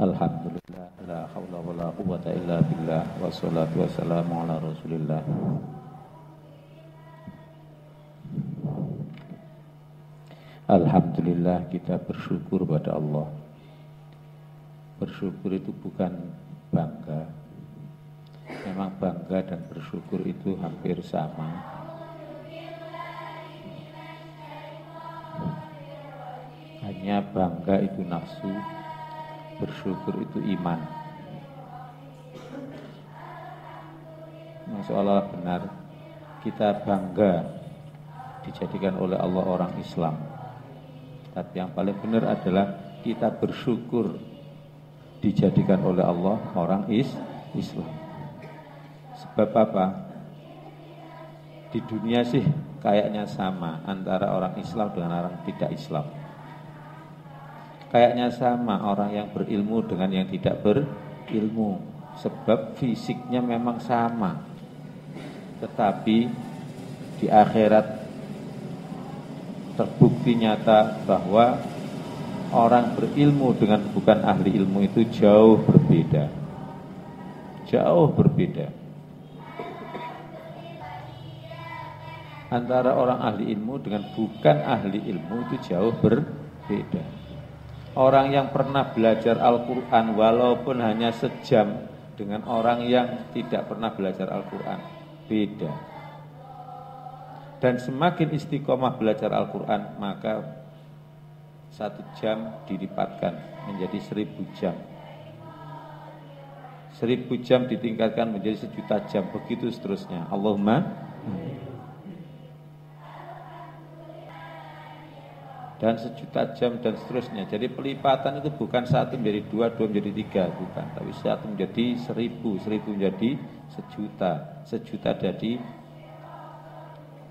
Alhamdulillah, la haula wala quwwata illa billah, wassalatu wassalamu ala Rasulillah. Alhamdulillah, kita bersyukur pada Allah. Bersyukur itu bukan bangga. Memang bangga dan bersyukur itu hampir sama. Hanya bangga itu nafsu, bersyukur itu iman. Seolah benar kita bangga dijadikan oleh Allah orang Islam. Tapi yang paling benar adalah kita bersyukur dijadikan oleh Allah orang Islam. Sebab apa? Di dunia sih kayaknya sama antara orang Islam dengan orang tidak Islam. Kayaknya sama orang yang berilmu dengan yang tidak berilmu. Sebab fisiknya memang sama. Tetapi di akhirat terbukti nyata bahwa orang berilmu dengan bukan ahli ilmu itu jauh berbeda. Jauh berbeda. Antara orang ahli ilmu dengan bukan ahli ilmu itu jauh berbeda. Orang yang pernah belajar Al-Quran walaupun hanya sejam dengan orang yang tidak pernah belajar Al-Quran, beda. Dan semakin istiqomah belajar Al-Quran, maka 1 jam dilipatkan menjadi 1000 jam. 1000 jam ditingkatkan menjadi 1.000.000 jam, begitu seterusnya. Allahumma. Dan 1.000.000 jam dan seterusnya. Jadi pelipatan itu bukan 1 menjadi 2, 2 menjadi 3, bukan. Tapi 1 menjadi 1000, 1000 menjadi 1.000.000, 1.000.000 jadi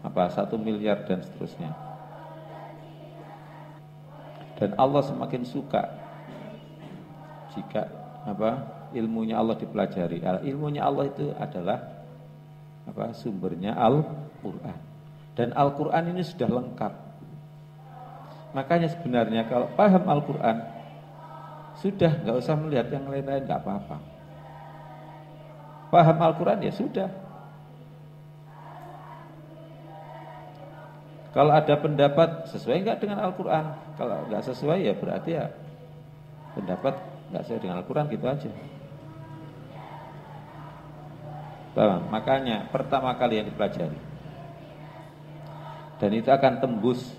1 miliar dan seterusnya. Dan Allah semakin suka jika ilmunya Allah dipelajari. Ilmunya Allah itu adalah sumbernya Al-Quran. Dan Al-Quran ini sudah lengkap. Makanya sebenarnya kalau paham Al-Quran, sudah nggak usah melihat yang lain-lain, nggak apa-apa. Paham Al-Quran ya sudah. Kalau ada pendapat sesuai nggak dengan Al-Quran, kalau nggak sesuai ya berarti ya pendapat nggak sesuai dengan Al-Quran, gitu aja. Paham? Makanya pertama kali yang dipelajari, dan itu akan tembus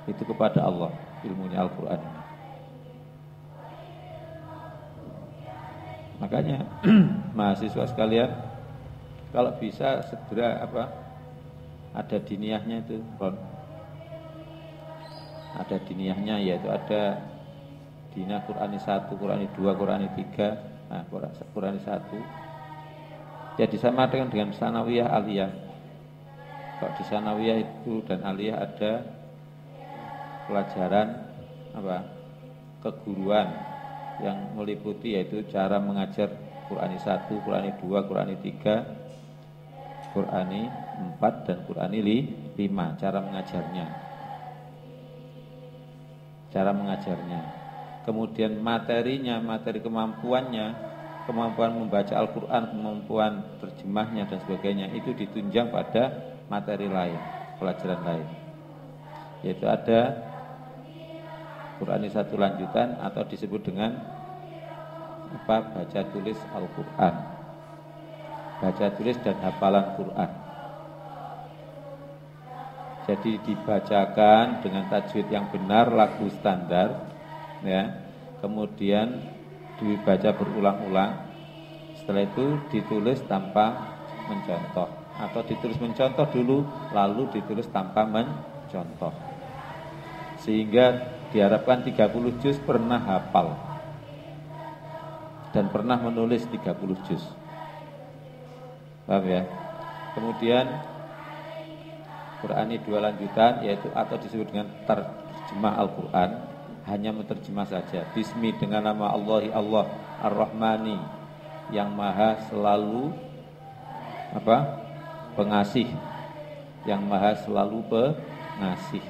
itu kepada Allah, ilmunya Al-Quran. Makanya mahasiswa sekalian, kalau bisa segera ada diniyahnya itu, ada diniyahnya, yaitu ada diniyah Qurani 1, Qurani 2, Qurani 3, Qurani 1. Jadi sama dengan sanawiyah aliyah. Kalau di sanawiyah itu dan aliyah ada pelajaran keguruan yang meliputi yaitu cara mengajar Qurani 1, Qurani 2, Qurani 3, Qurani 4 dan Qurani 5, cara mengajarnya. Kemudian materinya, materi kemampuannya, kemampuan membaca Al-Qur'an, kemampuan terjemahnya dan sebagainya itu ditunjang pada materi lain, pelajaran lain. Yaitu ada Qurani 1 lanjutan atau disebut dengan baca tulis Al-Quran, baca tulis dan hafalan Quran. Jadi dibacakan dengan tajwid yang benar, lagu standar, ya. Kemudian dibaca berulang-ulang. Setelah itu ditulis tanpa mencontoh, atau ditulis mencontoh dulu, lalu ditulis tanpa mencontoh. Sehingga diharapkan 30 juz pernah hafal dan pernah menulis 30 juz. Paham ya? Kemudian Qurani 2 lanjutan, yaitu atau disebut dengan terjemah Al-Quran, hanya menerjemah saja. Bismi, dengan nama Allahi, Allah Ar-Rahmani, yang maha selalu pengasih, yang maha selalu pengasih.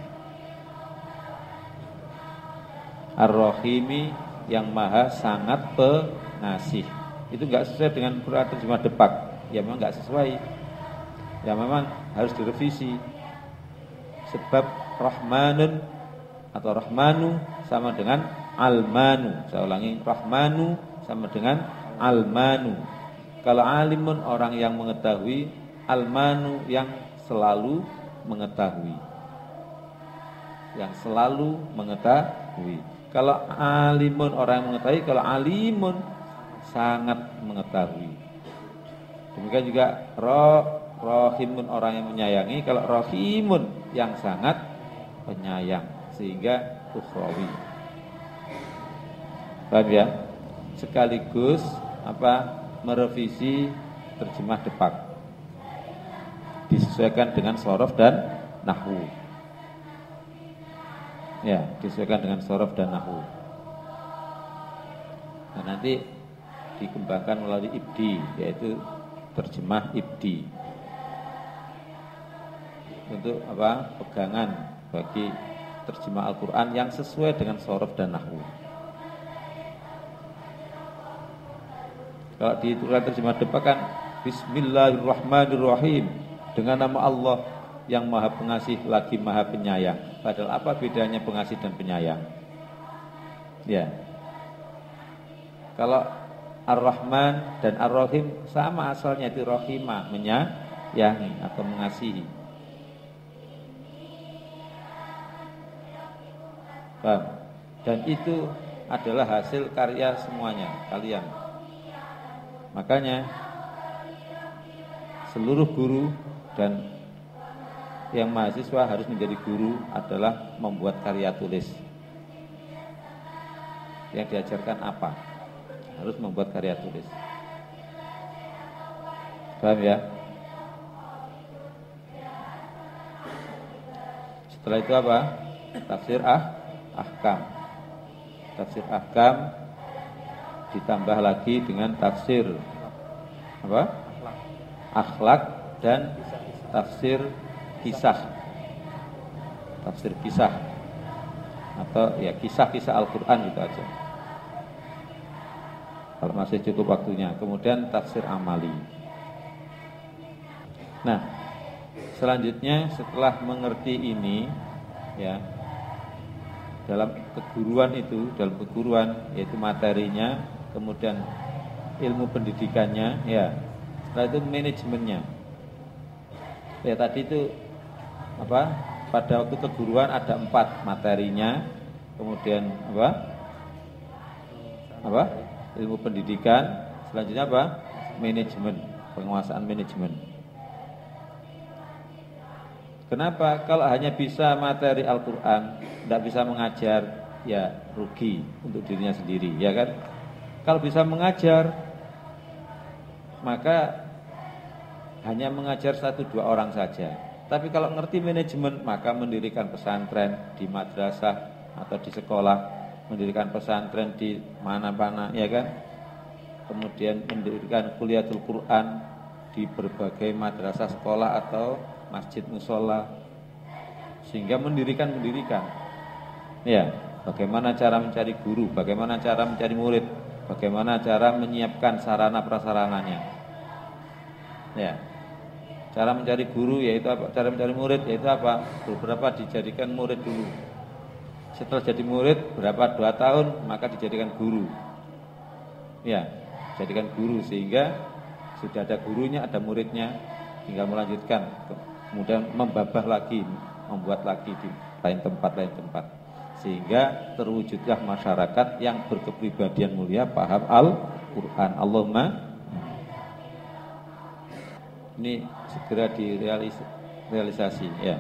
Ar-Rahimi, yang maha sangat pengasih. Itu enggak sesuai dengan Quran terjemah Depak. Ya memang enggak sesuai. Ya memang harus direvisi. Sebab Rahmanun atau Rahmanu sama dengan Almanu. Saya ulangi, Rahmanu sama dengan Almanu. Kalau alimun orang yang mengetahui, Almanu yang selalu mengetahui. Yang selalu mengetahui. Kalau alimun orang yang mengetahui, kalau alimun sangat mengetahui. Demikian juga rohimun orang yang menyayangi, kalau rohimun yang sangat penyayang, sehingga ukhrawi. Paham ya? Sekaligus merevisi terjemah Depak, disesuaikan dengan shorof dan nahwu. Ya, disesuaikan dengan shorof dan nahwu. Nah, nanti dikembangkan melalui ibdi, yaitu terjemah ibdi. Untuk pegangan bagi terjemah Al-Quran yang sesuai dengan shorof dan nahwu. Kalau di Quran terjemah Depak kan Bismillahirrahmanirrahim, dengan nama Allah yang maha pengasih lagi maha penyayang. Padahal apa bedanya pengasih dan penyayang? Ya. Kalau Ar-Rahman dan Ar-Rahim sama asalnya, itu rahimah, menyayangi atau mengasihi. Paham? Dan itu adalah hasil karya semuanya kalian. Makanya seluruh guru dan yang mahasiswa harus menjadi guru adalah membuat karya tulis. Yang diajarkan apa? Harus membuat karya tulis. Paham ya? Setelah itu apa? Tafsir ahkam. Tafsir ahkam ditambah lagi dengan tafsir akhlak dan tafsir kisah. Tafsir kisah atau ya kisah-kisah Al-Quran gitu aja, kalau masih cukup waktunya. Kemudian tafsir amali. Nah, selanjutnya setelah mengerti ini ya, dalam keguruan itu, dalam keguruan yaitu materinya, kemudian ilmu pendidikannya, ya. Setelah itu manajemennya. Ya tadi itu pada waktu keguruan ada 4 materinya, kemudian ilmu pendidikan, selanjutnya manajemen, penguasaan manajemen. Kenapa? Kalau hanya bisa materi Al-Quran, tidak bisa mengajar, ya rugi untuk dirinya sendiri, ya kan? Kalau bisa mengajar, maka hanya mengajar 1-2 orang saja. Tapi kalau ngerti manajemen, maka mendirikan pesantren di madrasah atau di sekolah, mendirikan pesantren di mana-mana, ya kan? Kemudian mendirikan kuliatul Quran di berbagai madrasah sekolah atau masjid musola, sehingga mendirikan. Ya, bagaimana cara mencari guru, bagaimana cara mencari murid, bagaimana cara menyiapkan sarana prasarananya. Ya, cara mencari guru yaitu apa? Cara mencari murid yaitu apa? Beberapa dijadikan murid dulu. Setelah jadi murid berapa 2 tahun maka dijadikan guru. Ya, jadikan guru sehingga sudah ada gurunya, ada muridnya, tinggal melanjutkan. Kemudian membabah lagi, membuat lagi di lain tempat, sehingga terwujudlah masyarakat yang berkepribadian mulia, paham Al-Quran. Allahumma, ini segera direalisasi, ya.